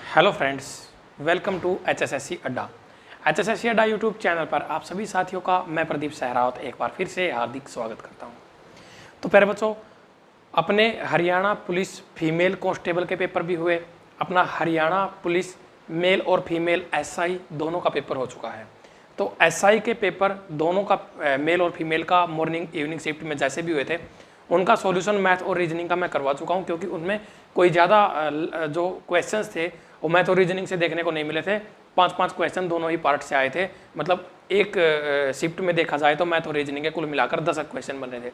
Hello friends, welcome to HSSC Adda. HSSC Adda YouTube channel पर आप सभी साथियों का मैं प्रदीप सहरावत एक बार फिर से हार्दिक स्वागत करता हूं। तो प्यारे बच्चों, अपने हरियाणा पुलिस फीमेल कांस्टेबल के पेपर भी हुए, अपना हरियाणा पुलिस मेल और फीमेल SI दोनों का पेपर हो चुका है। तो SI के पेपर दोनों का मेल और फीमेल का मॉर्निंग इवनिंग शिफ्ट में जैसे भी हुए थे, उनका सॉल्यूशन मैथ और रीजनिंग का मैं करवा चुका हूं, क्योंकि उनमें कोई ज़्यादा जो क्वेश्चंस थे वो मैथ और रीजनिंग से देखने को नहीं मिले थे। 5-5 क्वेश्चन दोनों ही पार्ट से आए थे। मतलब एक शिफ्ट में देखा जाए तो मैथ और रीजनिंग के कुल मिलाकर 10 क्वेश्चन बने थे।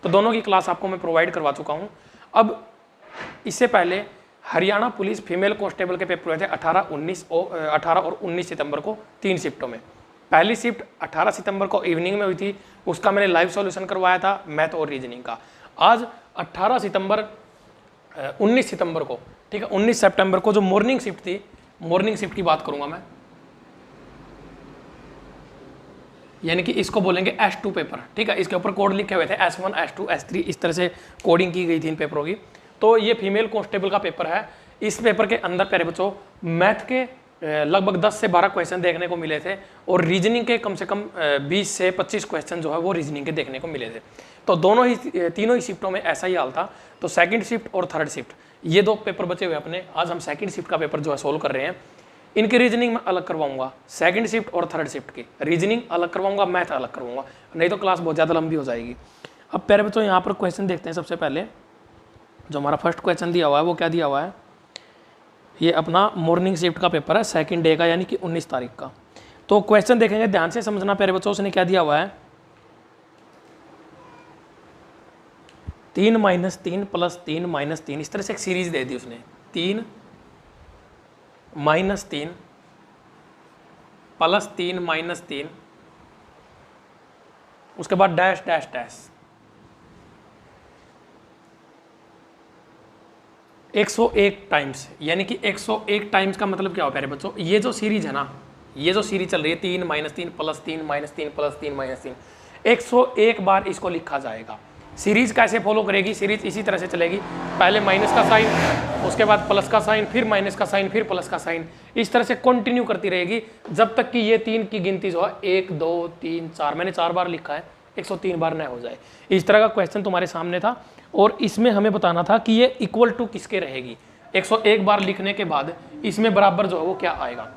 तो दोनों की क्लास आपको मैं प्रोवाइड करवा चुका हूँ। अब इससे पहले हरियाणा पुलिस फीमेल कांस्टेबल के पेपर हुए थे 18 और 19 सितंबर को 3 शिफ्टों में। पहली शिफ्ट 18 सितंबर को इवनिंग में हुई थी, उसका मैंने लाइव सॉल्यूशन करवाया था मैथ और रीजनिंग का। आज 18 सितंबर 19 सितंबर को, ठीक है, 19 सितंबर को जो मॉर्निंग शिफ्ट थी, मॉर्निंग शिफ्ट की बात करूंगा मैं, यानी कि इसको बोलेंगे S2 पेपर। ठीक है, इसके ऊपर कोड लिखे हुए थे S1 S2 S3, इस तरह से कोडिंग की गई थी इन पेपरों की। तो ये फीमेल कांस्टेबल का पेपर है। इस पेपर के अंदर प्यारे बच्चों मैथ के लगभग 10 से 12 क्वेश्चन देखने को मिले थे, और रीजनिंग के कम से कम 20 से 25 क्वेश्चन जो है वो रीजनिंग के देखने को मिले थे। तो तीनों ही शिफ्टों में ऐसा ही हाल था। तो सेकंड शिफ्ट और थर्ड शिफ्ट ये दो पेपर बचे हुए अपने। आज हम सेकंड शिफ्ट का पेपर जो है सोल्व कर रहे हैं। इनकी रीजनिंग मैं अलग करवाऊंगा, सेकंड शिफ्ट और थर्ड शिफ्ट की रीजनिंग अलग करवाऊंगा, मैथ अलग करवाऊंगा, नहीं तो क्लास बहुत ज़्यादा लंबी हो जाएगी। अब प्यारे बच्चों यहाँ पर क्वेश्चन देखते हैं। सबसे पहले जो हमारा फर्स्ट क्वेश्चन दिया हुआ है वो क्या दिया हुआ है, ये अपना मॉर्निंग शिफ्ट का पेपर है, सेकंड डे का, यानी कि 19 तारीख का। तो क्वेश्चन देखेंगे, ध्यान से समझना प्यारे बच्चों। उसने क्या दिया हुआ है, 3 - 3 + 3 - 3, इस तरह से एक सीरीज दे दी उसने। 3 - 3 + 3 - 3, उसके बाद डैश डैश डैश। 101 टाइम्स, यानी कि 101 टाइम्स का मतलब क्या हो प्यारे बच्चों, ये जो सीरीज है ना, ये जो सीरीज चल रही है 3 - 3 + 3 - 3 + 3 - 3, 101 बार इसको लिखा जाएगा। सीरीज कैसे फॉलो करेगी, सीरीज इसी तरह से चलेगी, पहले माइनस का साइन, उसके बाद प्लस का साइन, फिर माइनस का साइन, फिर प्लस का साइन, इस तरह से कंटिन्यू करती रहेगी जब तक कि ये 3 की गिनती जो है 1 2 3 4, मैंने 4 बार लिखा है, 103 बार न हो जाए। इस तरह का क्वेश्चन तुम्हारे सामने था, और इसमें हमें बताना था कि ये इक्वल टू किसके रहेगी। 101 बार लिखने के बाद इसमें बराबर जो है वो क्या आएगा।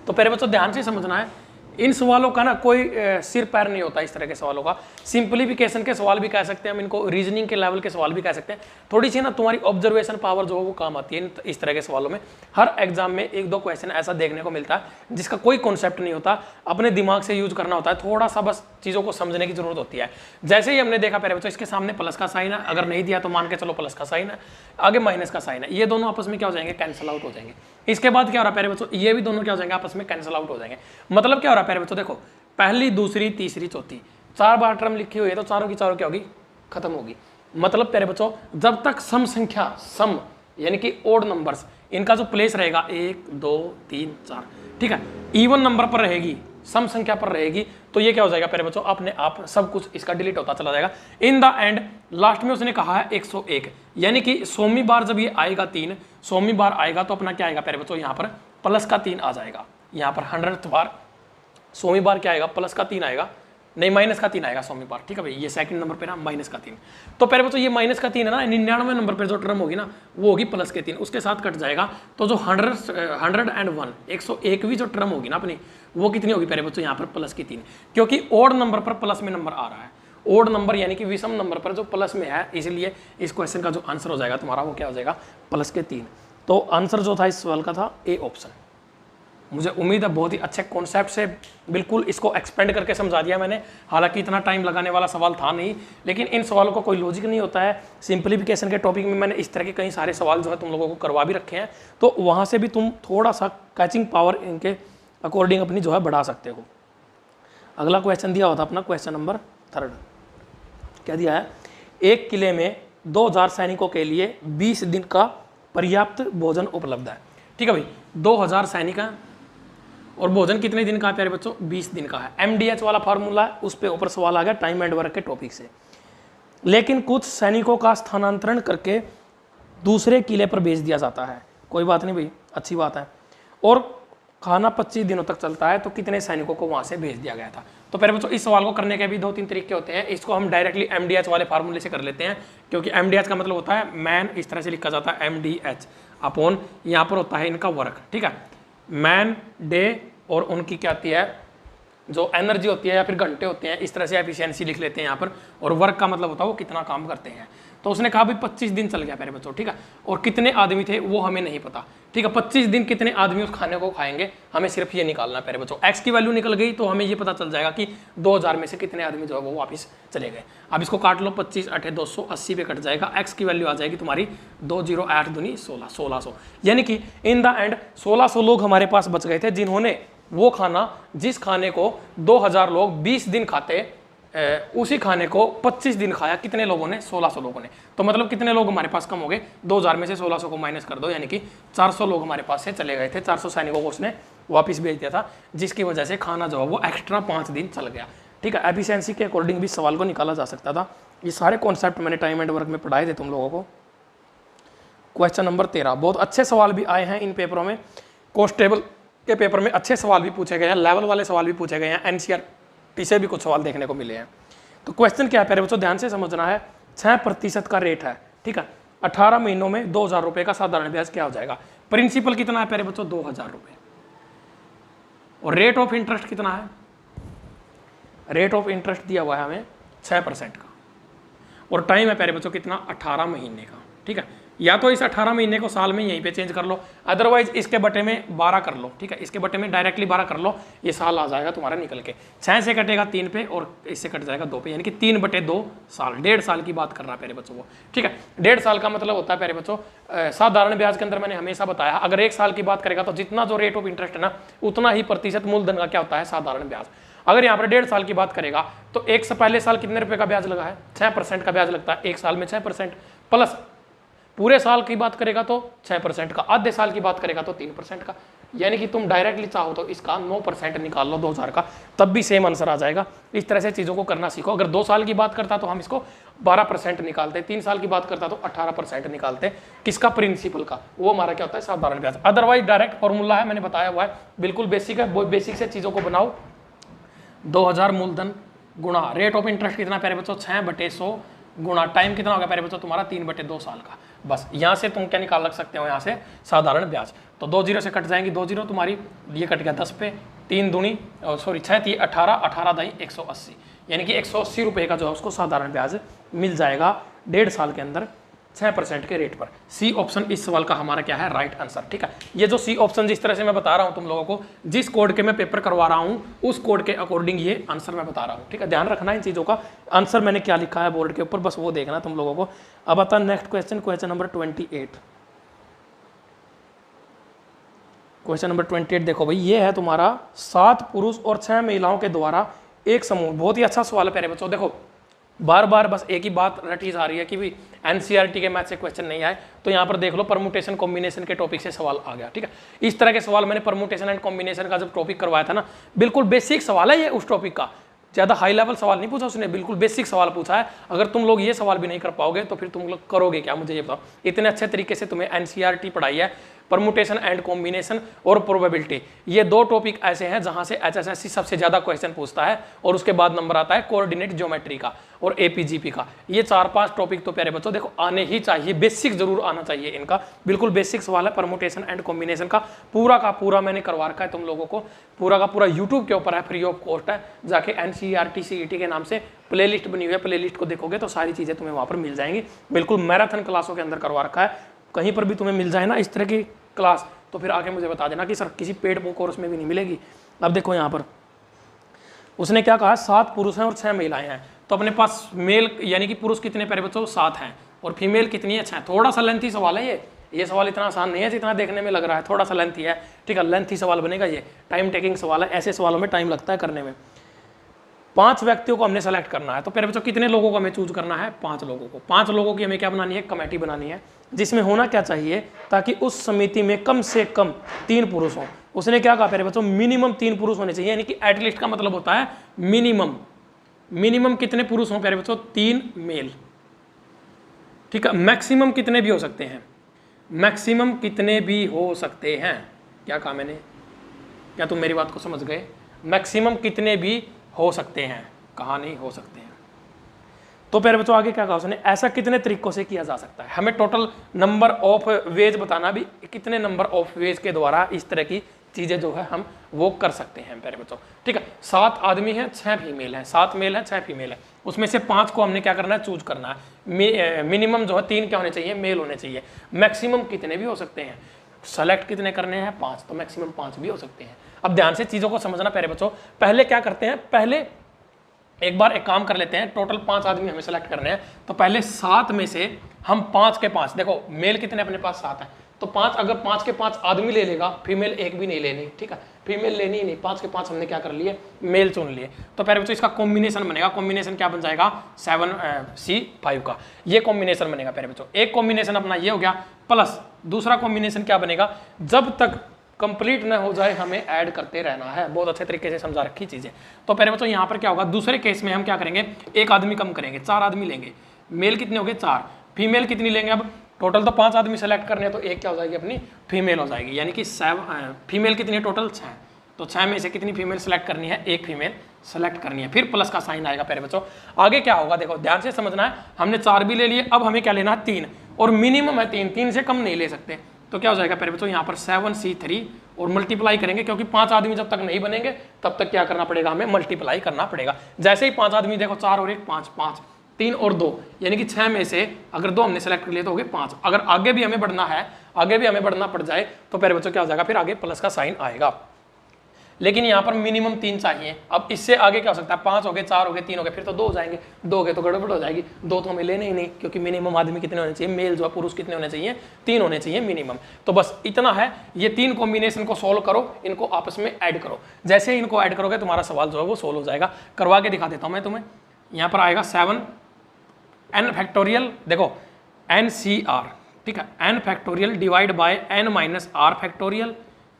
तो पहले बच्चों ध्यान से समझना है, इन सवालों का ना कोई सिर पैर नहीं होता। इस तरह के सवालों का सिंप्लीफिकेशन के सवाल भी कह सकते हैं हम इनको, रीजनिंग के लेवल के सवाल भी कह सकते हैं। थोड़ी सी ना तुम्हारी ऑब्जर्वेशन पावर जो है वो काम आती है इस तरह के सवालों में। हर एग्जाम में 1-2 क्वेश्चन ऐसा देखने को मिलता है जिसका कोई कॉन्सेप्ट नहीं होता, अपने दिमाग से यूज करना होता है, थोड़ा सा बस चीज़ों को समझने की जरूरत होती है। जैसे ही हमने देखा पहले बच्चों, इसके सामने प्लस का साइन है, अगर नहीं दिया तो मान के चलो प्लस का साइन है, आगे माइनस का साइन है, ये दोनों आपस में क्या हो जाएंगे, कैंसिल आउट हो जाएंगे। इसके बाद क्या हो रहा है प्यारे बच्चों, ये भी दोनों क्या हो जाएंगे, आपस में कैंसिल आउट हो जाएंगे। मतलब क्या हो रहा है प्यारे बच्चों, देखो पहली दूसरी तीसरी चौथी 4 बार टर्म लिखी हुई है, तो चारों की चारों क्या होगी, खत्म होगी। मतलब प्यारे बच्चों, जब तक सम संख्या, सम यानी कि ओड नंबर्स, इनका जो प्लेस रहेगा 1 2 3 4, ठीक है, इवन नंबर पर रहेगी, सम संख्या पर रहेगी, तो ये क्या हो जाएगा प्यारे बच्चों, अपने आप सब कुछ इसका डिलीट होता चला जाएगा। इन द एंड लास्ट में उसने कहा है 101, यानी कि 100वीं बार जब ये आएगा 3, 100वीं बार आएगा तो अपना क्या आएगा प्यारे बच्चों, यहाँ पर प्लस का 3 आ जाएगा। यहाँ पर 100th बार, 100वीं बार क्या आएगा, प्लस का 3 आएगा, नहीं माइनस का 3 आएगा 100वीं बार। ठीक है भाई, ये सेकंड नंबर पे ना माइनस का 3। तो पहले बच्चों ये माइनस का 3 है ना, 99वें नंबर पे जो टर्म होगी ना वो होगी प्लस के 3, उसके साथ कट जाएगा। तो जो 101 101वीं जो टर्म होगी ना अपनी, वो कितनी होगी पहले बच्चों, यहाँ पर प्लस की 3, क्योंकि ओड नंबर पर प्लस में नंबर आ रहा है। ओड नंबर यानी कि विषम नंबर पर जो प्लस में है, इसलिए इस क्वेश्चन का जो आंसर हो जाएगा तुम्हारा वो क्या हो जाएगा, प्लस के 3। तो आंसर जो था इस सवाल का था ए ऑप्शन। मुझे उम्मीद है बहुत ही अच्छे कॉन्सेप्ट से बिल्कुल इसको एक्सपेंड करके समझा दिया मैंने। हालांकि इतना टाइम लगाने वाला सवाल था नहीं, लेकिन इन सवालों का कोई लॉजिक नहीं होता है। सिंप्लीफिकेशन के टॉपिक में मैंने इस तरह के कई सारे सवाल जो है तुम लोगों को करवा भी रखे हैं, तो वहाँ से भी तुम थोड़ा सा कैचिंग पावर इनके अकॉर्डिंग अपनी जो है बढ़ा सकते हो। अगला क्वेश्चन दिया हुआ था अपना क्वेश्चन नंबर 3, क्या दिया है, एक किले में 2000 सैनिकों के लिए 20 दिन का पर्याप्त भोजन उपलब्ध है। ठीक है भाई, 2000 सैनिक हैं और भोजन कितने दिन का है प्यारे बच्चों, 20 दिन का है। MDH वाला फार्मूला है, उस पर ऊपर सवाल आ गया टाइम एंड वर्क के टॉपिक से। लेकिन कुछ सैनिकों का स्थानांतरण करके दूसरे किले पर भेज दिया जाता है, कोई बात नहीं भाई, अच्छी बात है। और खाना 25 दिनों तक चलता है, तो कितने सैनिकों को वहाँ से भेज दिया गया था। तो प्यारे बच्चों इस सवाल को करने के भी 2-3 तरीके होते हैं। इसको हम डायरेक्टली MDH वाले फार्मूले से कर लेते हैं, क्योंकि MDH का मतलब होता है मैन, इस तरह से लिखा जाता है MDH अपॉन, यहाँ पर होता है इनका वर्क, ठीक है, मैन डे और उनकी क्या आती है जो एनर्जी होती है या फिर घंटे होते हैं, इस तरह से एफिशिएंसी लिख लेते हैं यहाँ पर। और वर्क का मतलब होता है वो कितना काम करते हैं। तो उसने कहा भाई 25 दिन चल गया प्यारे बच्चों, ठीक है, और कितने आदमी थे वो हमें नहीं पता, ठीक है। 25 दिन कितने आदमी उस खाने को खाएंगे, हमें सिर्फ ये निकालना है प्यारे बच्चों। एक्स की वैल्यू निकल गई तो हमें ये पता चल जाएगा कि 2000 में से कितने आदमी जो है वो वापस चले गए। अब इसको काट लो, 25 8 280 पे कट जाएगा। एक्स की वैल्यू आ जाएगी तुम्हारी 20 दूनी 16, 1600, यानी कि इन द एंड 1600 लोग हमारे पास बच गए थे, जिन्होंने वो खाना, जिस खाने को 2000 लोग 20 दिन खाते, उसी खाने को 25 दिन खाया कितने लोगों ने, 1600 लोगों ने। तो मतलब कितने लोग हमारे पास कम हो गए, 2000 में से 1600 को माइनस कर दो, यानी कि 400 लोग हमारे पास से चले गए थे। 400 सैनिकों को उसने वापस भेज दिया था, जिसकी वजह से खाना जो है वो एक्स्ट्रा 5 दिन चल गया, ठीक है। एफिशिएंसी के अकॉर्डिंग भी सवाल को निकाला जा सकता था। ये सारे कॉन्सेप्ट मैंने टाइम एंड वर्क में पढ़ाए थे तुम लोगों को। क्वेश्चन नंबर 13, बहुत अच्छे सवाल भी आए हैं इन पेपरों में। कांस्टेबल के पेपर में अच्छे सवाल भी पूछे गए हैं, लेवल वाले सवाल भी पूछे गए हैं, NCERT से भी कुछ सवाल देखने को मिले हैं। तो क्वेश्चन क्या है प्यारे बच्चों, ध्यान से समझना है। 6% का रेट है, ठीक है। 18 महीनों में 2000 रुपए का साधारण ब्याज क्या हो जाएगा। प्रिंसिपल कितना है प्यारे बच्चों, 2000 रुपए, और रेट ऑफ इंटरेस्ट कितना है, रेट ऑफ इंटरेस्ट दिया हुआ है हमें 6% का, और टाइम है प्यारे बच्चों कितना, 18 महीने का, ठीक है। या तो इस 18 महीने को साल में यहीं पे चेंज कर लो, अदरवाइज इसके बटे में 12 कर लो, ठीक है। इसके बटे में डायरेक्टली 12 कर लो, ये साल आ जाएगा तुम्हारा निकल के। 6 से कटेगा 3 पे और इससे कट जाएगा 2 पे, यानी कि 3/2 साल, 1.5 साल की बात कर रहा है प्यारे बच्चों वो, ठीक है। 1.5 साल का मतलब होता है प्यारे बच्चों, साधारण ब्याज के अंदर मैंने हमेशा बताया, अगर 1 साल की बात करेगा तो जितना जो रेट ऑफ इंटरेस्ट है ना, उतना ही प्रतिशत मूलधन का क्या होता है, साधारण ब्याज। अगर यहाँ पर 1.5 साल की बात करेगा तो एक से पहले साल कितने रुपए का ब्याज लगा है, 6% का ब्याज लगता है, 1 साल में 6%, प्लस पूरे साल की बात करेगा तो 6% का, आधे साल की बात करेगा तो 3% का, यानी कि तुम डायरेक्टली चाहो तो इसका 9% निकाल लो 2000 का, तब भी सेम आंसर आ जाएगा। इस तरह से चीज़ों को करना सीखो। अगर 2 साल की बात करता तो हम इसको 12% निकालते, 3 साल की बात करता तो 18% निकालते, किसका, प्रिंसिपल का, वो हमारा क्या होता है, साधारण ब्याज। अदरवाइज डायरेक्ट फॉर्मूला है, मैंने बताया हुआ है, बिल्कुल बेसिक है, बेसिक से चीज़ों को बनाओ। 2000 मूलधन गुणा रेट ऑफ इंटरेस्ट कितना प्यारे बच्चों, 6/100 गुणा टाइम कितना होगा प्यारे बच्चों तुम्हारा, 3/2 साल का। बस यहाँ से तुम क्या निकाल सकते हो, यहाँ से साधारण ब्याज। तो 2 जीरो से कट जाएंगी, 2 जीरो तुम्हारी, ये कट गया 10 पे, 3 दूनी 6 थी 18, 18 दाई 180, यानी कि 180 रुपये का जो है उसको साधारण ब्याज मिल जाएगा 1.5 साल के अंदर 6% के रेट पर। सी ऑप्शन इस सवाल का हमारा क्या है, राइट आंसर, ठीक है। ये जो सी ऑप्शन जिस तरह से मैं बता रहा हूँ तुम लोगों को, जिस कोड के मैं पेपर करवा रहा हूँ उस कोड के अकॉर्डिंग ये आंसर मैं बता रहा हूँ, ठीक है। ध्यान रखना इन चीज़ों का, आंसर मैंने क्या लिखा है बोर्ड के ऊपर, बस वो देखना तुम लोगों को। अब आता next question, question number 28। Question number 28 देखो भाई, ये है तुम्हारा 7 पुरुष और 6 महिलाओं के द्वारा एक समूह। बहुत ही अच्छा सवाल है प्यारे बच्चों। देखो बार बार बस एक ही बात रटी जा रही है कि भाई NCERT के मैथ से क्वेश्चन नहीं आए, तो यहाँ पर देख लो परमुटेशन कॉम्बिनेशन के टॉपिक से सवाल आ गया, ठीक है। इस तरह के सवाल मैंने परमुटेशन एंड कॉम्बिनेशन का जब टॉपिक करवाया था ना, बिल्कुल बेसिक सवाल है ये उस टॉपिक का, ज़्यादा हाई लेवल सवाल नहीं पूछा उसने, बिल्कुल बेसिक सवाल पूछा है। अगर तुम लोग ये सवाल भी नहीं कर पाओगे तो फिर तुम लोग करोगे क्या, मुझे ये बताओ। इतने अच्छे तरीके से तुम्हें NCERT पढ़ाई है, परमुटेशन एंड कॉम्बिनेशन और प्रोबेबिलिटी, ये 2 टॉपिक ऐसे हैं जहां से HSSC सबसे ज्यादा क्वेश्चन पूछता है, और उसके बाद नंबर आता है कोऑर्डिनेट ज्योमेट्री का और APGP का। ये 4-5 टॉपिक तो प्यारे बच्चों देखो आने ही चाहिए, बेसिक जरूर आना चाहिए इनका, बिल्कुल बेसिक सवाल है। परमुटेशन एंड कॉम्बिनेशन का पूरा मैंने करवा रखा है तुम लोगों को, पूरा का पूरा यूट्यूब के ऊपर है, फ्री ऑफ कॉस्ट है। जाके NCERT CET के नाम से प्लेलिस्ट बनी हुई है, प्लेलिस्ट को देखोगे तो सारी चीजें तुम्हें वहां पर मिल जाएंगी। बिल्कुल मैराथन क्लासों के अंदर करवा रखा है। कहीं पर भी तुम्हें मिल जाए ना इस तरह की क्लास तो फिर आके मुझे बता देना कि सर किसी पेड कोर्स में भी नहीं मिलेगी। अब देखो यहाँ पर उसने क्या कहा, 7 पुरुष हैं और 6 महिलाएं हैं। तो अपने पास मेल यानी कि पुरुष कितने प्यारे बच्चों, 7 हैं, और फीमेल कितनी है, 6। थोड़ा सा लेंथी सवाल है ये सवाल इतना आसान नहीं है जितना देखने में लग रहा है, थोड़ा सा लेंथी है, ठीक है। लेंथी सवाल बनेगा, ये टाइम टेकिंग सवाल है, ऐसे सवालों में टाइम लगता है करने में। 5 व्यक्तियों को हमने सेलेक्ट करना है, तो प्यारे बच्चों कितने लोगों को हमें चूज करना है, 5 लोगों को। 5 लोगों की हमें क्या बनानी है, कमेटी बनानी है, जिसमें होना क्या चाहिए, ताकि उस समिति में कम से कम 3 पुरुष हों। उसने क्या कहा प्यारे बच्चों, मिनिमम 3 पुरुष होने चाहिए, यानी कि एटलीस्ट का मतलब होता है मिनिमम कितने पुरुष हों प्यारे बच्चों, 3 मेल, ठीक है। मैक्सिमम कितने भी हो सकते हैं, मैक्सिमम कितने भी हो सकते हैं। क्या कहा मैंने, क्या तुम मेरी बात को समझ गए? मैक्सिमम कितने भी हो सकते हैं, कहा नहीं हो सकते हैं। तो प्यारे बच्चों आगे क्या कहा उसने, ऐसा कितने तरीकों से किया जा सकता है। हमें टोटल नंबर ऑफ वेज बताना भी, कितने नंबर ऑफ वेज के द्वारा इस तरह की चीजें जो है हम वो कर सकते हैं प्यारे बच्चों। ठीक है, 7 आदमी हैं 6 फीमेल हैं, 7 मेल हैं 6 फीमेल है, उसमें से 5 को हमने क्या करना है, चूज करना है। मिनिमम जो है 3 क्या होने चाहिए, मेल होने चाहिए। मैक्सिमम कितने भी हो सकते हैं, सेलेक्ट कितने करने हैं, 5, तो मैक्सिमम 5 भी हो सकते हैं। अब ध्यान से चीजों को समझना प्यारे बच्चों। पहले क्या करते हैं, पहले एक बार एक काम कर लेते हैं, टोटल 5 आदमी हमें सेलेक्ट करने हैं। तो पहले 7 में से हम 5 के 5, देखो मेल कितने अपने पास 7 है, तो 5 अगर 5 के 5 आदमी ले लेगा, फीमेल एक भी नहीं लेनी। ठीक है, फीमेल लेनी ही नहीं, 5 के 5 हमने क्या कर लिए, मेल चुन लिए। तो पहले बच्चों इसका कॉम्बिनेशन बनेगा, कॉम्बिनेशन क्या बन जाएगा, 7C5 का ये कॉम्बिनेशन बनेगा प्यारे बच्चों। एक कॉम्बिनेशन अपना ये हो गया, प्लस दूसरा कॉम्बिनेशन क्या बनेगा, जब तक कंप्लीट न हो जाए हमें ऐड करते रहना है। बहुत अच्छे तरीके से समझा रखी चीजें। तो पहले बच्चों यहाँ पर क्या होगा, दूसरे केस में हम क्या करेंगे, एक आदमी कम करेंगे, 4 आदमी लेंगे। मेल कितने हो गए 4, फीमेल कितनी लेंगे, अब टोटल तो 5 आदमी सेलेक्ट करने हैं, तो एक क्या हो जाएगी अपनी फीमेल हो जाएगी, यानी कि 7 फीमेल कितनी है टोटल 6, तो 6 में से कितनी फीमेल सेलेक्ट करनी है, एक फीमेल सेलेक्ट करनी है। फिर प्लस का साइन आएगा प्यारे बच्चों। आगे क्या होगा देखो ध्यान से समझना है, हमने 4 भी ले लिए, अब हमें क्या लेना है 3, और मिनिमम है 3, 3 से कम नहीं ले सकते। तो क्या हो जाएगा प्यारे बच्चों, यहाँ पर 7C3 और मल्टीप्लाई करेंगे, क्योंकि 5 आदमी जब तक नहीं बनेंगे तब तक क्या करना पड़ेगा, हमें मल्टीप्लाई करना पड़ेगा। जैसे ही 5 आदमी देखो, 4 और 1 5, 5 3 और 2, यानी कि 6 में से अगर 2 हमने सेलेक्ट कर लिए तो हो गए 5। अगर आगे भी हमें बढ़ना है, आगे भी हमें बढ़ना पड़ जाए, तो प्यारे बच्चों क्या हो जाएगा, फिर आगे प्लस का साइन आएगा। लेकिन यहाँ पर मिनिमम 3 चाहिए। अब इससे आगे क्या हो सकता है, 5 हो गए, 4 हो गए, 3 हो गए, फिर तो 2 हो जाएंगे, 2 हो गए तो गड़बड़ हो जाएगी, 2 तो हमें लेने ही नहीं, क्योंकि मिनिमम आदमी कितने होने चाहिए, मेल जो है पुरुष कितने होने चाहिए, 3 होने चाहिए मिनिमम। तो बस इतना है, ये 3 कॉम्बिनेशन को सोल्व करो, इनको आपस में ऐड करो। जैसे ही इनको ऐड करोगे तुम्हारा सवाल जो है वो सोल्व हो जाएगा। करवा के दिखा देता हूँ मैं तुम्हें। यहाँ पर आएगा 7n फैक्टोरियल, देखो NCR, ठीक है, n factorial divide by n minus r factorial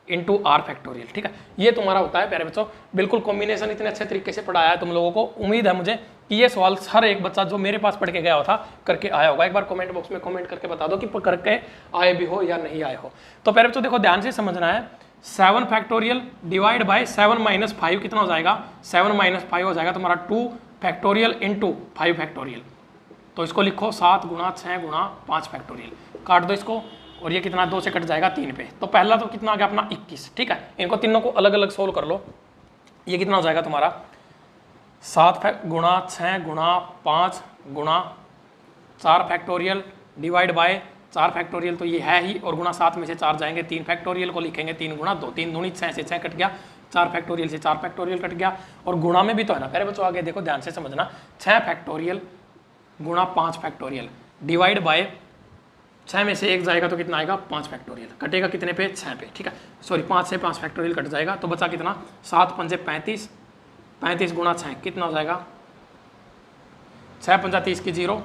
into R factorial. ठीक है, ये तुम्हारा होता है प्यारे बच्चों। बिल्कुल कॉम्बिनेशन इतने अच्छे तरीके से पढ़ाया है तुम लोगों को। उम्मीद है मुझे कि ये सवाल हर एक बच्चा जो मेरे पास पढ़ के गया था करके आया होगा। एक बार कमेंट बॉक्स में कमेंट करके बता दो कि करके आए भी हो या नहीं आए हो। तो प्यारे बच्चों देखो ध्यान से समझना है, 7 फैक्टोरियल डिवाइड बाय 7 माइनस 5 कितना हो जाएगा, 7 माइनस 5 हो जाएगा तुम्हारा 2 फैक्टोरियल इंटू 5 फैक्टोरियल। तो इसको लिखो 7 गुणा 6 गुणा 5 फैक्टोरियल, काट दो इसको, और ये कितना 2 से कट जाएगा 3 पे। तो पहला तो कितना आ गया अपना 21। ठीक है, इनको तीनों को अलग अलग सोल्व कर लो। ये कितना हो जाएगा तुम्हारा 7 गुणा 6 गुणा 5 गुणा 4 फैक्टोरियल डिवाइड बाय 4 फैक्टोरियल, तो ये है ही, और गुणा 7 में से 4 जाएंगे, 3 फैक्टोरियल को लिखेंगे 3 गुणा 2, 3 दूनी 6 से 6 कट गया, 4 फैक्टोरियल से 4 फैक्टोरियल कट गया, और गुणा में भी तो है ना। पहले बच्चों आगे देखो ध्यान से समझना, 6 फैक्टोरियल गुणा 5 फैक्टोरियल डिवाइड बाय 6 में से 1 जाएगा तो कितना आएगा 5 फैक्टोरियल, कटेगा कितने पे 6 पे। ठीक है, सॉरी 5 से 5 फैक्टोरियल कट जाएगा, तो बचा कितना 7 पंजे 35, 35 गुणा 6 कितना हो जाएगा 6 पंजा 30 की 0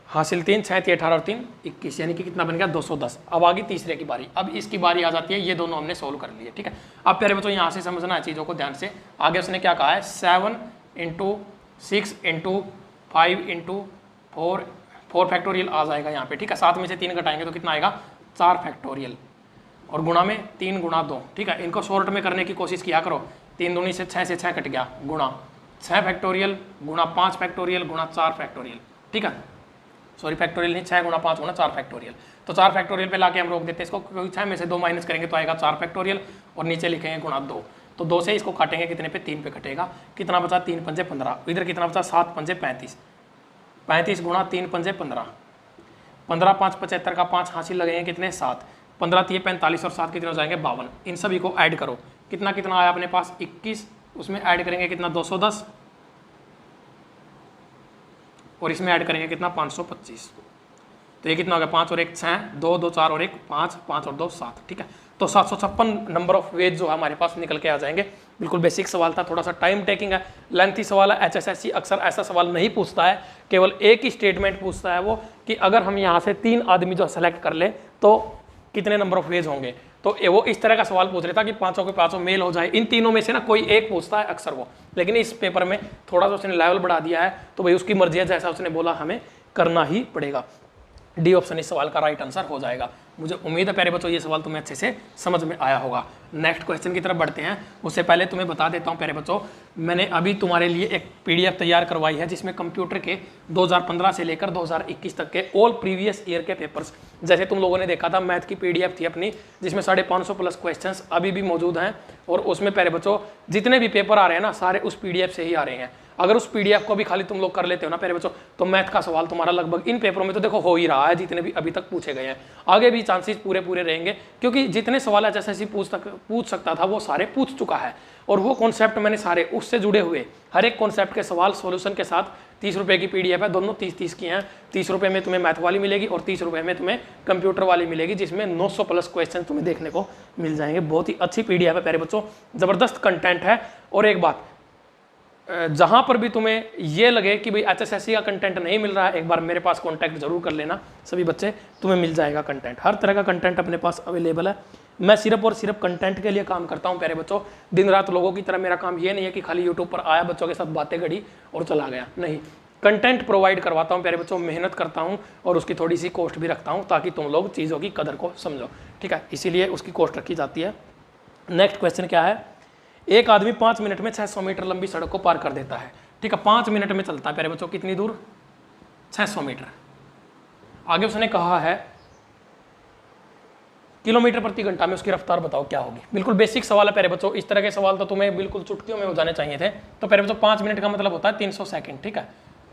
हासिल 3, 6 3 18 और 3 21, यानी कि कितना बन गया 210। अब आगे तीसरे की बारी, अब इसकी बारी आ जाती है। ये दोनों हमने सोल्व कर लिए। ठीक है, अब प्यारे बच्चों यहाँ से समझना है चीज़ों को ध्यान से। आगे उसने क्या कहा है, 7 इंटू 6 इंटू 5 इंटू 4 फैक्टोरियल आ जाएगा यहाँ पे। ठीक है, 7 में से 3 घटाएंगे तो कितना आएगा 4 फैक्टोरियल, और गुणा में 3 गुणा 2। ठीक है, इनको शॉर्ट में करने की कोशिश किया करो, 3 दूनी से 6 कट गया, गुणा 6 फैक्टोरियल गुणा 5 फैक्टोरियल गुणा 4 फैक्टोरियल। ठीक है, सॉरी फैक्टोरियल नहीं, 6 गुणा 5 गुणा 4 फैक्टोरियल। तो 4 फैक्टोरियल पे लाके हम रोक देते हैं इसको, क्योंकि 6 में से 2 माइनस करेंगे तो आएगा 4 फैक्टोरियल, और नीचे लिखेंगे गुणा 2। तो 2 से इसको काटेंगे कितने पे 3 पे कटेगा, कितना बचा 3 पंजे 15, इधर कितना बचा 7 पंजे 35, 35 गुणा 3 पंजे 15, 15 5 75 का 5 हासिल लगेंगे कितने 7, 15 3 45 और 7 कितने हो जाएंगे 52। इन सभी को ऐड करो, कितना कितना आया अपने पास 21, उसमें ऐड करेंगे कितना 210, और इसमें ऐड करेंगे कितना 525। तो ये कितना हो गया 5 और 1 6, 2 2 4 और 1 5, 5 और 2 7। ठीक है, तो 756 नंबर ऑफ वेज जो है हमारे पास निकल के आ जाएंगे। बिल्कुल बेसिक सवाल था, थोड़ा सा टाइम टेकिंग है, लेंथी सवाल है। HSSC अक्सर ऐसा सवाल नहीं पूछता है, केवल एक ही स्टेटमेंट पूछता है वो, कि अगर हम यहाँ से 3 आदमी जो सेलेक्ट कर ले तो कितने नंबर ऑफ वेज होंगे। तो वो इस तरह का सवाल पूछ रहा था कि 5 के 5 मेल हो जाए, इन तीनों में से ना कोई एक पूछता है अक्सर वो। लेकिन इस पेपर में थोड़ा सा उसने लेवल बढ़ा दिया है, तो भाई उसकी मर्जी है, जैसा उसने बोला हमें करना ही पड़ेगा। डी ऑप्शन इस सवाल का राइट आंसर हो जाएगा। मुझे उम्मीद है प्यारे बच्चों ये सवाल तुम्हें अच्छे से समझ में आया होगा। नेक्स्ट क्वेश्चन की तरफ बढ़ते हैं। उससे पहले तुम्हें बता देता हूं प्यारे बच्चों, मैंने अभी तुम्हारे लिए एक पीडीएफ तैयार करवाई है जिसमें कंप्यूटर के 2015 से लेकर 2021 तक के ऑल प्रीवियस ईयर के पेपर्स, जैसे तुम लोगों ने देखा था मैथ की पीडीएफ थी अपनी जिसमें 550 प्लस क्वेश्चंस अभी भी मौजूद हैं। और उसमें प्यारे बच्चों जितने भी पेपर आ रहे हैं ना सारे उस पीडीएफ से ही आ रहे हैं। अगर उस पीडीएफ को भी खाली तुम लोग कर लेते हो ना प्यारे बच्चों, तो मैथ का सवाल तुम्हारा लगभग इन पेपरों में तो देखो हो ही रहा है जितने भी अभी तक पूछे गए हैं। आगे भी चांसेस पूरे रहेंगे क्योंकि जितने सवाल एचएसएससी पूछ सकता था वो सारे पूछ चुका है। और वो कॉन्सेप्ट मैंने सारे उससे जुड़े हुए हर एक कॉन्सेप्ट के सवाल सॉल्यूशन के साथ 30 रुपए की पीडीएफ है, दोनों 30 की हैं। 30 रुपए में तुम्हें मैथ वाली मिलेगी और 30 रुपए में तुम्हें कंप्यूटर वाली मिलेगी, जिसमें 900 प्लस क्वेश्चन तुम्हें देखने को मिल जाएंगे। बहुत ही अच्छी पीडीएफ है प्यारे बच्चों, जबरदस्त कंटेंट है। और एक बात, जहां पर भी तुम्हें ये लगे कि भाई एचएसएससी का कंटेंट नहीं मिल रहा है, एक बार मेरे पास कांटेक्ट जरूर कर लेना सभी बच्चे, तुम्हें मिल जाएगा कंटेंट। हर तरह का कंटेंट अपने पास अवेलेबल है। मैं सिर्फ और सिर्फ कंटेंट के लिए काम करता हूं प्यारे बच्चों। दिन रात लोगों की तरह मेरा काम ये नहीं है कि खाली यूट्यूब पर आया, बच्चों के साथ बातें घड़ी और चला गया। नहीं, कंटेंट प्रोवाइड करवाता हूं प्यारे बच्चों, मेहनत करता हूं और उसकी थोड़ी सी कॉस्ट भी रखता हूं ताकि तुम लोग चीज़ों की कदर को समझो। ठीक है, इसीलिए उसकी कॉस्ट रखी जाती है। नेक्स्ट क्वेश्चन क्या है, एक आदमी 5 मिनट में 600 मीटर लंबी सड़क को पार कर देता है। ठीक है, 5 मिनट में चलता है प्यारे बच्चों, कितनी दूर? 600 मीटर। आगे उसने कहा है किलोमीटर प्रति घंटा में उसकी रफ्तार बताओ क्या होगी। बिल्कुल बेसिक सवाल है प्यारे बच्चों, इस तरह के सवाल तो तुम्हें बिल्कुल चुटकियों में हो जाने चाहिए थे। तो प्यारे बच्चों 5 मिनट का मतलब होता है 300 सेकंड। ठीक है,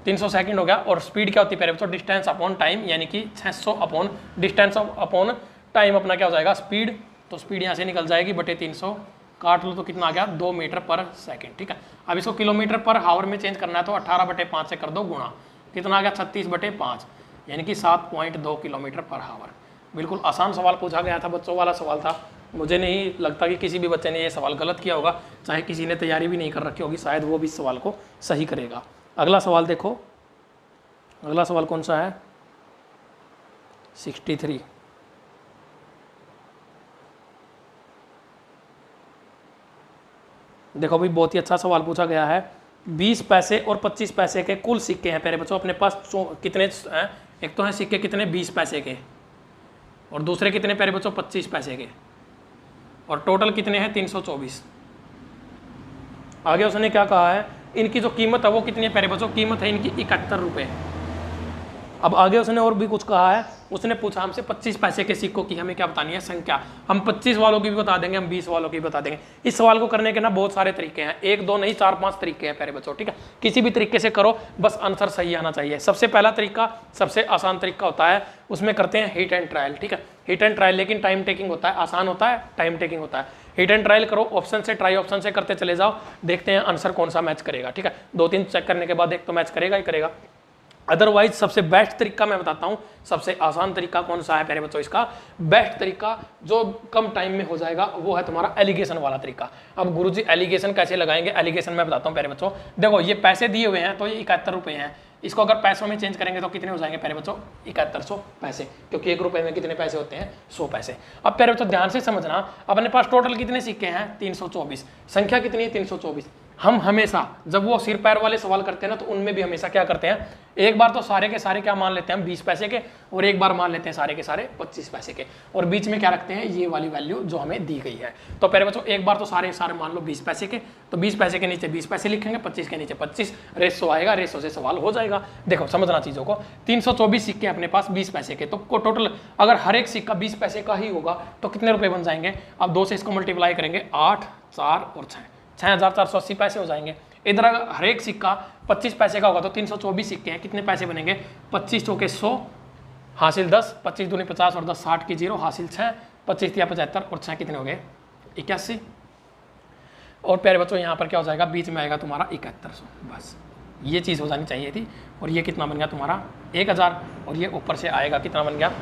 300 सेकंड हो गया। और स्पीड क्या होती है प्यारे बच्चों? डिस्टेंस अपॉन टाइम, यानी कि 600 अपॉन डिस्टेंस अपॉन टाइम अपना क्या हो जाएगा? स्पीड। तो स्पीड यहाँ से निकल जाएगी बटे 300, काट लो तो कितना आ गया? 2 मीटर पर सेकंड। ठीक है, अब इसको किलोमीटर पर हावर में चेंज करना है तो 18/5 से कर दो गुणा, कितना आ गया? 36/5, यानी कि 7.2 किलोमीटर पर हावर। बिल्कुल आसान सवाल पूछा गया था, बच्चों वाला सवाल था। मुझे नहीं लगता कि किसी भी बच्चे ने ये सवाल गलत किया होगा, चाहे किसी ने तैयारी भी नहीं कर रखी होगी, शायद वो भी इस सवाल को सही करेगा। अगला सवाल देखो, अगला सवाल कौन सा है? 63। देखो भाई, बहुत ही अच्छा सवाल पूछा गया है। 20 पैसे और 25 पैसे के कुल सिक्के हैं प्यारे बच्चों अपने पास। कितने हैं? एक तो है सिक्के कितने? 20 पैसे के, और दूसरे कितने प्यारे बच्चों? 25 पैसे के, और टोटल कितने हैं? 324। आगे उसने क्या कहा है, इनकी जो कीमत है वो कितनी है प्यारे बच्चों? कीमत है इनकी 71 रुपये। अब आगे उसने और भी कुछ कहा है, उसने पूछा हमसे 25 पैसे के सिक्कों की हमें क्या बतानी है? संख्या। हम 25 वालों की भी बता देंगे, हम 20 वालों की भी बता देंगे। इस सवाल को करने के ना बहुत सारे तरीके हैं, 1 2 नहीं 4-5 तरीके हैं प्यारे बच्चों। ठीक है, किसी भी तरीके से करो, बस आंसर सही आना चाहिए। सबसे पहला तरीका, सबसे आसान तरीका होता है, उसमें करते हैं हिट एंड ट्रायल। ठीक है, हिट एंड ट्रायल, लेकिन टाइम टेकिंग होता है, आसान होता है, टाइम टेकिंग होता है। हिट एंड ट्रायल करो, ऑप्शन से ट्राई ऑप्शन से करते चले जाओ, देखते हैं आंसर कौन सा मैच करेगा। ठीक है, 2-3 चेक करने के बाद एक तो मैच करेगा ही करेगा। अदरवाइज सबसे बेस्ट तरीका मैं बताता हूं, सबसे आसान तरीका कौन सा है प्यारे बच्चों? इसका बेस्ट तरीका जो कम टाइम में हो जाएगा वो है तुम्हारा एलिगेशन वाला तरीका। अब गुरुजी एलिगेशन कैसे लगाएंगे? एलिगेशन मैं बताता हूं प्यारे बच्चों। देखो ये पैसे दिए हुए हैं तो ये 71 रुपये हैं, इसको अगर पैसों में चेंज करेंगे तो कितने हो जाएंगे प्यारे बच्चों? 7100 पैसे, क्योंकि 1 रुपये में कितने पैसे होते हैं? 100 पैसे। अब प्यारे बच्चों ध्यान से समझना, अपने पास टोटल कितने सिक्के हैं? 324। संख्या कितनी है? 324। हम हमेशा जब वो सिर पैर वाले सवाल करते हैं ना, तो उनमें भी हमेशा क्या करते हैं, एक बार तो सारे के सारे क्या मान लेते हैं? 20 पैसे के, और एक बार मान लेते हैं सारे के सारे 25 पैसे के, और बीच में क्या रखते हैं? ये वाली वैल्यू जो हमें दी गई है। तो प्यारे बच्चों एक बार तो सारे मान लो 20 पैसे के, तो 20 पैसे के नीचे 20 पैसे लिखेंगे, 25 के नीचे 25, रेशो आएगा, रेशो से सवाल हो जाएगा। देखो समझना चीजों को, 324 सिक्के अपने पास 20 पैसे के, तो टोटल अगर हर एक सिक्का 20 पैसे का ही होगा तो कितने रुपए बन जाएंगे? अब 2 से इसको मल्टीप्लाई करेंगे, 8, 4 और 6, 6480 पैसे हो जाएंगे। इधर हर एक सिक्का 25 पैसे का होगा तो 324 सिक्के हैं, कितने पैसे बनेंगे? 25 चौके 100, हासिल 10, 25 दूनी 50 और 10 60 की 0, हासिल 6, 25 या 75 और 6 कितने हो गए? 81। और प्यारे बच्चों यहाँ पर क्या हो जाएगा? बीच में आएगा तुम्हारा 7100। बस ये चीज़ हो जानी चाहिए थी। और ये कितना बन गया तुम्हारा? 1000, और ये ऊपर से आएगा कितना बन गया?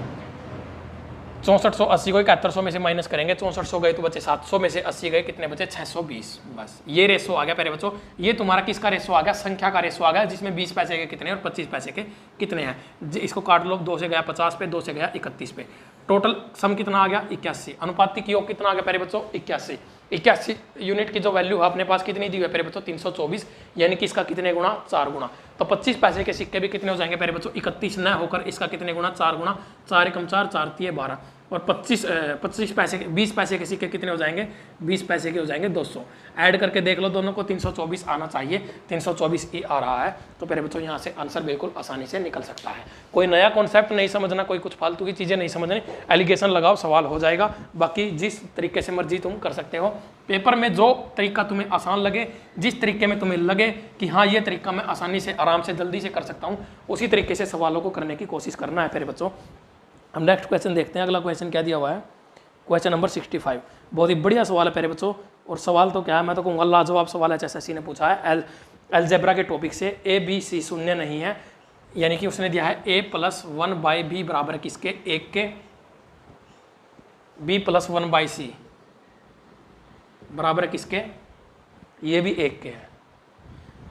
6480 को 7100 में से माइनस करेंगे, 6400 गए तो बचे 700 में से 80 गए, कितने बचे? 620। बस ये रेशो आ गया प्यारे बच्चों। ये तुम्हारा किसका रेशो आ गया? संख्या का रेशो आ गया, जिसमें 20 पैसे के कितने और 25 पैसे के कितने हैं। इसको काट लो, 2 से गया 50 पे, 2 से गया 31 पे, टोटल सम कितना आ गया? 81। अनुपातिक योग कितना आ गया प्यारे बच्चों? 81। 81 यूनिट की जो वैल्यू है अपने पास कितनी दी हुई है प्यारे बच्चों 324, यानी कि इसका कितने गुना 4 गुना। तो 25 पैसे के सिक्के भी कितने हो जाएंगे प्यारे बच्चों 31 न होकर इसका कितने गुना 4 गुना, 4 एकम 4, 4 तिये 12, और 25 पैसे के 20 पैसे के सिक्के कितने हो जाएंगे 20 पैसे के हो जाएंगे 200। ऐड करके देख लो दोनों को 324 आना चाहिए, 324 ही आ रहा है। तो प्यारे बच्चों यहाँ से आंसर बिल्कुल आसानी से निकल सकता है। कोई नया कॉन्सेप्ट नहीं समझना, कोई कुछ फालतू की चीज़ें नहीं समझनी, एलिगेशन लगाओ सवाल हो जाएगा। बाकी जिस तरीके से मर्जी तुम कर सकते हो, पेपर में जो तरीका तुम्हें आसान लगे, जिस तरीके में तुम्हें लगे कि हाँ ये तरीका मैं आसानी से आराम से जल्दी से कर सकता हूँ, उसी तरीके से सवालों को करने की कोशिश करना है प्यारे बच्चों। हम नेक्स्ट क्वेश्चन देखते हैं। अगला क्वेश्चन क्या दिया हुआ है, क्वेश्चन नंबर 65। बहुत ही बढ़िया सवाल है प्यारे बच्चों, और सवाल तो क्या है, मैं तो कहूँगा लाजवाब सवाल है। HSSC ने पूछा है अलजेब्रा के टॉपिक से, ABC शून्य नहीं है, यानी कि उसने दिया है A+1/B बराबर किसके 1 के, B+1/C बराबर किसके, ये भी 1 के है।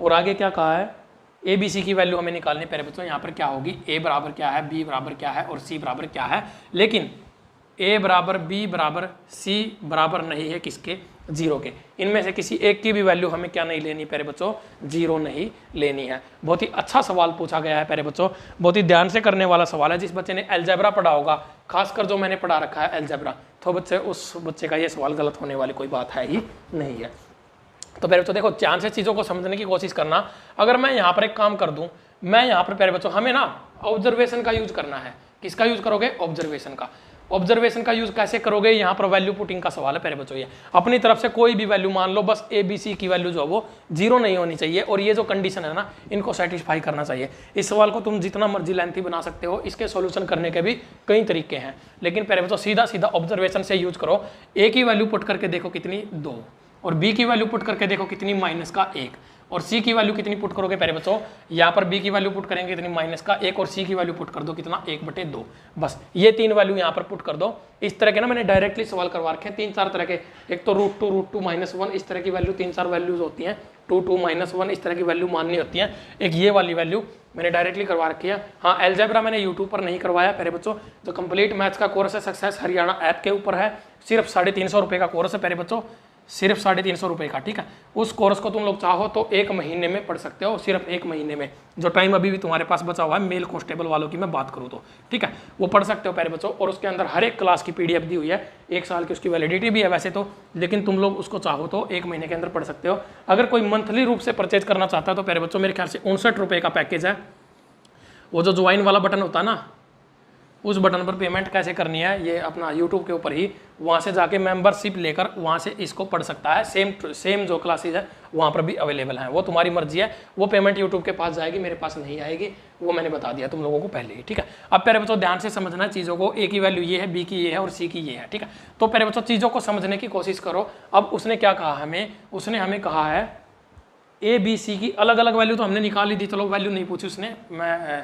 और आगे क्या कहा है, ABC की वैल्यू हमें निकालनी प्यारे बच्चों। यहाँ पर क्या होगी, A बराबर क्या है, B बराबर क्या है और C बराबर क्या है। लेकिन A बराबर B बराबर C बराबर नहीं है किसके, 0 के। इनमें से किसी एक की भी वैल्यू हमें क्या नहीं लेनी प्यारे बच्चों, 0 नहीं लेनी है। बहुत ही अच्छा सवाल पूछा गया है प्यारे बच्चों, बहुत ही ध्यान से करने वाला सवाल है। जिस बच्चे ने अलजेब्रा पढ़ा होगा, खासकर जो मैंने पढ़ा रखा है अलजेब्रा, तो बच्चे उस बच्चे का ये सवाल गलत होने वाली कोई बात है ही नहीं है। तो प्यारे बच्चों देखो, ध्यान से चीज़ों को समझने की कोशिश करना। अगर मैं यहाँ पर एक काम कर दूँ, मैं यहाँ पर प्यारे बच्चों हमें ना ऑब्जर्वेशन का यूज करना है। किसका यूज करोगे, ऑब्जर्वेशन का। ऑब्जर्वेशन का यूज कैसे करोगे, यहाँ पर वैल्यू पुटिंग का सवाल है प्यारे बच्चों। ये अपनी तरफ से कोई भी वैल्यू मान लो, बस ABC की वैल्यू जो है वो 0 नहीं होनी चाहिए, और ये जो कंडीशन है ना, इनको सेटिस्फाई करना चाहिए। इस सवाल को तुम जितना मर्जी लेंथी बना सकते हो, इसके सॉल्यूशन करने के भी कई तरीके हैं, लेकिन प्यारे बच्चों सीधा सीधा ऑब्जर्वेशन से यूज करो। A की वैल्यू पुट करके देखो कितनी 2, और B की वैल्यू पुट करके देखो कितनी -1, और C की वैल्यू कितनी पुट करोगे प्यारे बच्चों, यहाँ पर B की वैल्यू पुट करेंगे कितनी -1, और C की वैल्यू पुट कर दो कितना 1/2। बस ये 3 वैल्यू यहाँ पर पुट कर दो। इस तरह के ना मैंने डायरेक्टली सवाल करवा रखे हैं 3-4 तरह के। एक तो √2 -1, इस तरह की वैल्यू 3-4 वैल्यूज होती हैं, 2 -1 इस तरह की वैल्यू माननी होती है। एक ये वाली वैल्यू मैंने डायरेक्टली करवा रखी है। हाँ, अलजेब्रा मैंने यूट्यूब पर नहीं करवाया प्यारे बच्चों। जो कंप्लीट मैथ्स का कोर्स है सक्सेस हरियाणा ऐप के ऊपर है, सिर्फ 350 रुपये का कोर्स है प्यारे बच्चों, सिर्फ 350 रुपये का। ठीक है, उस कोर्स को तुम लोग चाहो तो 1 महीने में पढ़ सकते हो, सिर्फ 1 महीने में। जो टाइम अभी भी तुम्हारे पास बचा हुआ है, मेल कांस्टेबल वालों की मैं बात करूँ तो, ठीक है, वो पढ़ सकते हो प्यारे बच्चों। और उसके अंदर हर एक क्लास की PDF दी हुई है, 1 साल की उसकी वैलिडिटी भी है वैसे तो, लेकिन तुम लोग उसको चाहो तो 1 महीने के अंदर पढ़ सकते हो। अगर कोई मंथली रूप से परचेज करना चाहता है तो प्यारे बच्चों मेरे ख्याल से 59 रुपये का पैकेज है। वो जो ज्वाइन वाला बटन होता है ना, उस बटन पर पेमेंट कैसे करनी है, ये अपना यूट्यूब के ऊपर ही, वहाँ से जाके मेंबरशिप लेकर वहाँ से इसको पढ़ सकता है। सेम जो क्लासेज है वहाँ पर भी अवेलेबल हैं, वो तुम्हारी मर्जी है। वो पेमेंट यूट्यूब के पास जाएगी, मेरे पास नहीं आएगी, वो मैंने बता दिया तुम लोगों को पहले ही। ठीक है, अब प्यारे बच्चों ध्यान से समझना चीज़ों को। A की वैल्यू ये है, B की ये है और C की ये है। ठीक है, तो प्यारे बच्चों चीज़ों को समझने की कोशिश करो। अब उसने क्या कहा हमें, उसने हमें कहा है ABC की अलग अलग वैल्यू तो हमने निकाल ली थी, चलो वैल्यू नहीं पूछी उसने, मैं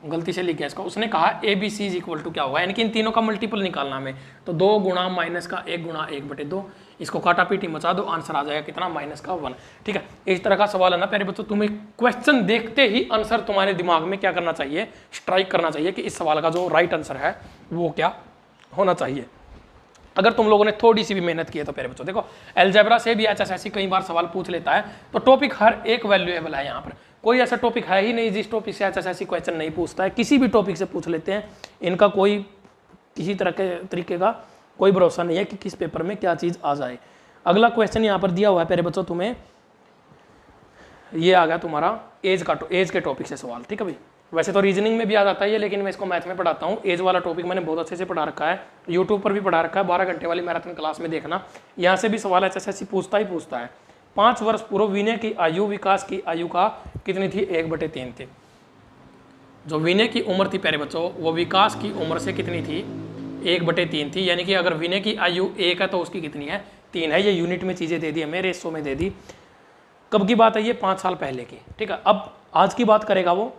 गलती से लिख गया इसको। उसने कहा ABC = क्या होगा, यानी कि इन तीनों का मल्टीपल निकालना हमें। तो 2 गुणा -1 गुणा 1/2, इसको काटा पीटी मचा दो, आंसर आ जाएगा कितना -1। ठीक है, इस तरह का सवाल है ना प्यारे बच्चों, तुम्हें क्वेश्चन देखते ही आंसर तुम्हारे दिमाग में क्या करना चाहिए, स्ट्राइक करना चाहिए कि इस सवाल का जो राइट आंसर है वो क्या होना चाहिए। अगर तुम लोगों ने थोड़ी सी भी मेहनत की है तो प्यारे बच्चों देखो, अलजेब्रा से भी HSSC कई बार सवाल पूछ लेता है, तो टॉपिक हर एक वैल्यूएबल है। यहाँ पर कोई ऐसा टॉपिक है ही नहीं जिस टॉपिक से HSSC क्वेश्चन नहीं पूछता है, किसी भी टॉपिक से पूछ लेते हैं। इनका कोई किसी तरह के तरीके का कोई भरोसा नहीं है कि किस पेपर में क्या चीज़ आ जाए। अगला क्वेश्चन यहाँ पर दिया हुआ है प्यारे बच्चों, तुम्हें ये आ गया तुम्हारा एज के टॉपिक से सवाल। ठीक है भाई, वैसे तो रीजनिंग में भी आ जाता है ये, लेकिन मैं इसको मैथ में पढ़ाता हूँ। एज वाला टॉपिक मैंने बहुत अच्छे से पढ़ा रखा है, यूट्यूब पर भी पढ़ा रखा है, 12 घंटे वाली मैराथन क्लास में देखना। यहाँ से भी सवाल HSSC पूछता ही पूछता है। 5 वर्ष पूर्व विनय की आयु विकास की आयु का कितनी थी, 1/3 थी। जो विनय की उम्र थी प्यारे बच्चों, वो विकास की उम्र से कितनी थी, 1/3 थी। यानी कि अगर विनय की आयु 1 है तो उसकी कितनी है, 3 है। ये यूनिट में चीज़ें दे दी है, मेरे हिस्सों में दे दी। कब की बात है ये, 5 साल पहले की। ठीक है, अब आज की बात करेगा वो।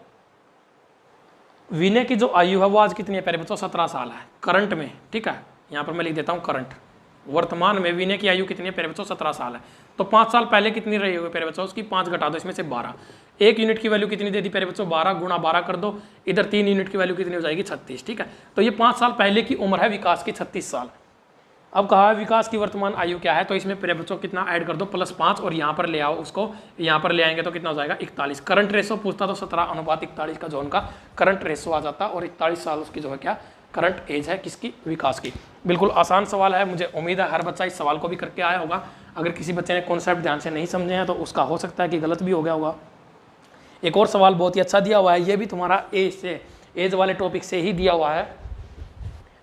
विनय की जो आयु है वो आज कितनी है प्यारे बच्चों, 17 साल है करंट में। ठीक है, यहाँ पर मैं लिख देता हूँ करंट, वर्तमान में विनय की आयु कितनी है प्यारे बच्चों, 17 साल है। तो 5 साल पहले कितनी रही होगी प्यारे बच्चों, उसकी 5 घटा दो, इसमें से 12। 1 यूनिट की वैल्यू कितनी दे दी प्यारे बच्चों, 12 गुणा 12 कर दो, इधर 3 यूनिट की वैल्यू कितनी हो जाएगी, 36। ठीक है, तो ये 5 साल पहले की उम्र है विकास की, 36 साल। अब कहा है विकास की वर्तमान आयु क्या है, तो इसमें प्यारे बच्चों कितना ऐड कर दो +5 और यहाँ पर ले आओ उसको, यहाँ पर ले आएंगे तो कितना हो जाएगा 41। करंट रेशो पूछता तो 17:41 का जो उनका करंट रेशो आ जाता और 41 साल उसकी जो है क्या करंट एज है किसकी, विकास की। बिल्कुल आसान सवाल है, मुझे उम्मीद है हर बच्चा इस सवाल को भी करके आया होगा। अगर किसी बच्चे ने कॉन्सेप्ट ध्यान से नहीं समझे हैं तो उसका हो सकता है कि गलत भी हो गया होगा। एक और सवाल बहुत ही अच्छा दिया हुआ है, ये भी तुम्हारा एज वाले टॉपिक से ही दिया हुआ है,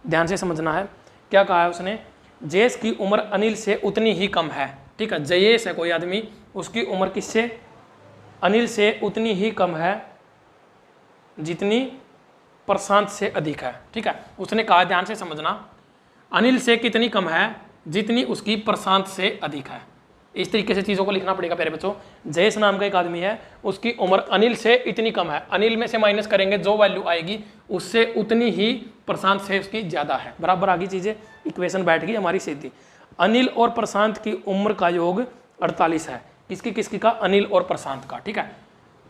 ध्यान से समझना है। क्या कहा है उसने, जयेश की उम्र अनिल से उतनी ही कम है। ठीक है, जयेश है कोई आदमी, उसकी उम्र किससे, अनिल से उतनी ही कम है जितनी प्रशांत से अधिक है। ठीक है, उसने कहा ध्यान से समझना, अनिल से कितनी कम है, जितनी उसकी प्रशांत से अधिक है। इस तरीके से चीज़ों को लिखना पड़ेगा प्यारे बच्चों। जयेश नाम का एक आदमी है, उसकी उम्र अनिल से इतनी कम है, अनिल में से माइनस करेंगे जो वैल्यू आएगी उससे उतनी ही प्रशांत से उसकी ज़्यादा है। बराबर आगे चीज़ें, इक्वेशन बैठ गई हमारी सीधी। अनिल और प्रशांत की उम्र का योग 48 है। किसकी किसकी का, अनिल और प्रशांत का। ठीक है,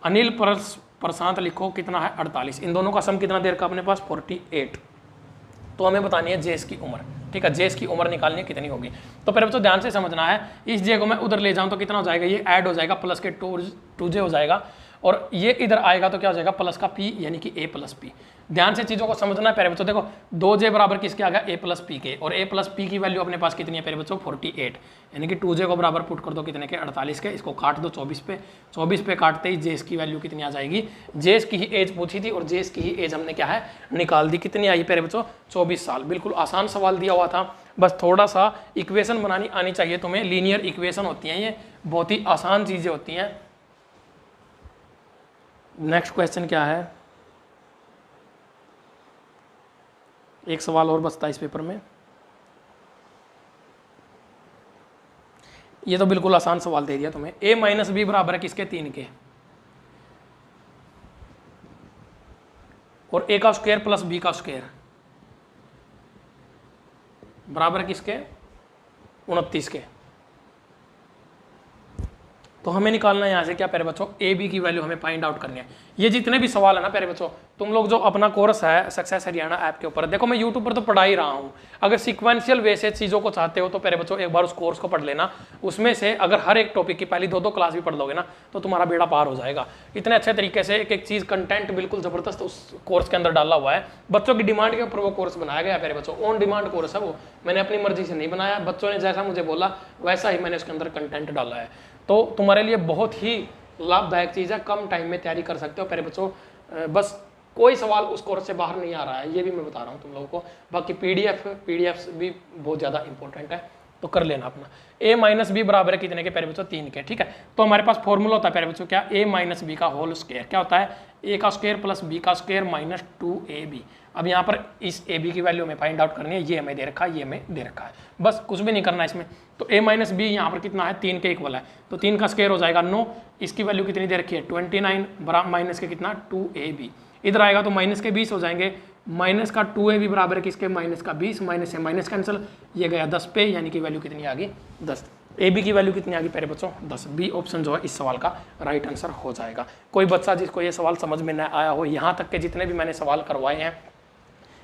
अनिल प्रशांत लिखो कितना है 48, इन दोनों का सम कितना देर का अपने पास 48। तो हमें बतानी है जेस की उम्र। ठीक है, जेस की उम्र निकालनी है कितनी होगी। तो फिर बच्चों ध्यान से समझना है, इस जे को मैं उधर ले जाऊं तो कितना हो जाएगा, ये ऐड हो जाएगा प्लस के 2j हो जाएगा, और ये इधर आएगा तो क्या हो जाएगा प्लस का p यानी कि a प्लस पी। ध्यान से चीज़ों को समझना है प्यारे बच्चों। देखो 2j बराबर किसके आ गया, a प्लस पी के, और a प्लस पी की वैल्यू अपने पास कितनी है प्यारे बच्चों 48, यानी कि 2j को बराबर पुट कर दो कितने के 48 के, इसको काट दो 24 पे, 24 पे काटते ही जेस की वैल्यू कितनी आ जाएगी, जेस की ही एज पूछी थी और जेस की ही एज हमने क्या है निकाल दी, कितनी आई प्यारे बच्चों 24 साल। बिल्कुल आसान सवाल दिया हुआ था, बस थोड़ा सा इक्वेशन बनानी आनी चाहिए तुम्हें। लीनियर इक्वेशन होती हैं ये, बहुत ही आसान चीज़ें होती हैं। नेक्स्ट क्वेश्चन क्या है, एक सवाल और बचता है इस पेपर में। ये तो बिल्कुल आसान सवाल दे दिया तुम्हें। a माइनस बी बराबर है किसके, 3 के, और a का स्क्वायर प्लस b का स्क्वायर बराबर है किसके 29 के। तो हमें निकालना है यहाँ से क्या प्यारे बच्चों, ए बी की वैल्यू हमें फाइंड आउट करनी है। ये जितने भी सवाल है ना प्यारे बच्चों, तुम लोग जो अपना कोर्स है सक्सेस हरियाणा ऐप के ऊपर, देखो मैं यूट्यूब पर तो पढ़ा ही रहा हूँ, अगर सिक्वेंशियल वे से चीज़ों को चाहते हो तो प्यारे बच्चों एक बार उस कोर्स को पढ़ लेना। उसमें से अगर हर एक टॉपिक की पहली 2-2 क्लास भी पढ़ लोगे ना तो तुम्हारा बेड़ा पार हो जाएगा। इतने अच्छे तरीके से एक एक चीज़ कंटेंट बिल्कुल ज़बरदस्त उस कोर्स के अंदर डाला हुआ है। बच्चों की डिमांड के ऊपर वो कोर्स बनाया गया प्यारे बच्चों, ऑन डिमांड कोर्स है वो, मैंने अपनी मर्जी से नहीं बनाया, बच्चों ने जैसा मुझे बोला वैसा ही मैंने उसके अंदर कंटेंट डाला है। तो तुम्हारे लिए बहुत ही लाभदायक चीज़ है, कम टाइम में तैयारी कर सकते हो प्यारे बच्चों। बस कोई सवाल उस कोर्स से बाहर नहीं आ रहा है, ये भी मैं बता रहा हूँ तुम लोगों को। बाकी पीडीएफ भी बहुत ज़्यादा इंपॉर्टेंट है, तो कर लेना अपना। a माइनस बी बराबर है कितने के प्यारे बच्चों, 3 के। ठीक है, तो हमारे पास फॉर्मूला होता है प्यारे बच्चों क्या, a माइनस बी का होल स्क्वायर, क्या होता है a का स्क्वायर प्लस b का स्क्वायर माइनस 2ab। अब यहाँ पर इस ab की वैल्यू हमें फाइंड आउट करनी है, ये हमें दे रखा है, ये हमें दे रखा है, बस कुछ भी नहीं करना है इसमें। तो a माइनस बी यहाँ पर कितना है, 3 के इक्वल है, तो 3 का स्क्वायर हो जाएगा 9, इसकी वैल्यू कितनी दे रखी है 29 बराबर माइनस के कितना 2ab, इधर आएगा तो माइनस के 20 हो जाएंगे, माइनस का 2ab बराबर है किसके माइनस का 20, माइनस से माइनस कैंसिल, ये गया 10 पे, यानी कि वैल्यू कितनी आ गई 10। ab की वैल्यू कितनी आ गई प्यारे बच्चों 10। बी ऑप्शन जो है इस सवाल का राइट आंसर हो जाएगा। कोई बच्चा जिसको ये सवाल समझ में न आया हो, यहाँ तक के जितने भी मैंने सवाल करवाए हैं,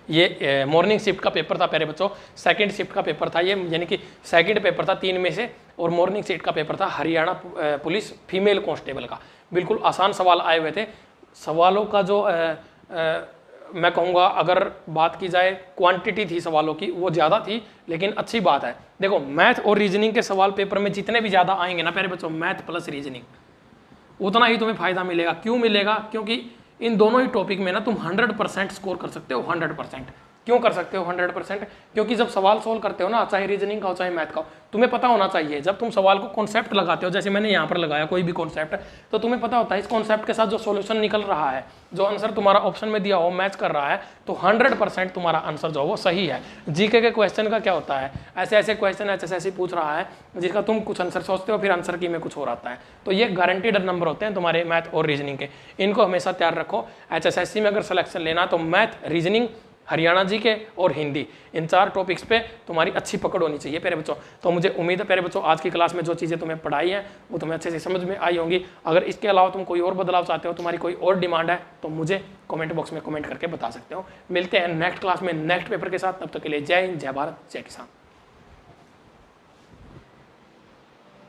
ये मॉर्निंग शिफ्ट का पेपर था प्यारे बच्चों, सेकंड शिफ्ट का पेपर था ये, यानी कि सेकंड पेपर था 3 में से, और मॉर्निंग शिफ्ट का पेपर था हरियाणा पुलिस फीमेल कांस्टेबल का। बिल्कुल आसान सवाल आए हुए थे। सवालों का जो मैं कहूँगा अगर बात की जाए क्वांटिटी थी सवालों की वो ज़्यादा थी, लेकिन अच्छी बात है। देखो मैथ और रीजनिंग के सवाल पेपर में जितने भी ज़्यादा आएंगे ना प्यारे बच्चों, मैथ प्लस रीजनिंग, उतना ही तुम्हें फायदा मिलेगा। क्यों मिलेगा, क्योंकि इन दोनों ही टॉपिक में ना तुम 100% स्कोर कर सकते हो। 100% क्यों कर सकते हो 100%? क्योंकि जब सवाल सोल्व करते हो ना, चाहे रीजनिंग का हो चाहे मैथ का हो, तुम्हें पता होना चाहिए। जब तुम सवाल को कॉन्सेप्ट लगाते हो, जैसे मैंने यहाँ पर लगाया कोई भी कॉन्सेप्ट, तो तुम्हें पता होता है इस कॉन्सेप्ट के साथ जो सॉल्यूशन निकल रहा है, जो आंसर तुम्हारा ऑप्शन में दिया हो मैच कर रहा है, तो 100% तुम्हारा आंसर जो वो सही है। जीके के क्वेश्चन का क्या होता है, ऐसे ऐसे क्वेश्चन ऐसे पूछ रहा है जिसका तुम कुछ आंसर सोचते हो, फिर आंसर की में कुछ और आता है। तो ये गारंटीड नंबर होते हैं तुम्हारे मैथ और रीजनिंग के, इनको हमेशा तैयार रखो। HSSC में अगर सिलेक्शन लेना तो मैथ, रीजनिंग, हरियाणा जी के और हिंदी, इन 4 टॉपिक्स पे तुम्हारी अच्छी पकड़ होनी चाहिए प्यारे बच्चों। तो मुझे उम्मीद है प्यारे बच्चों आज की क्लास में जो चीज़ें तुम्हें पढ़ाई हैं वो तुम्हें अच्छे से समझ में आई होंगी। अगर इसके अलावा तुम कोई और बदलाव चाहते हो, तुम्हारी कोई और डिमांड है, तो मुझे कमेंट बॉक्स में कमेंट करके बता सकते हो। मिलते हैं नेक्स्ट क्लास में नेक्स्ट पेपर के साथ, तब तक के लिए जय हिंद, जय भारत, जय किसान।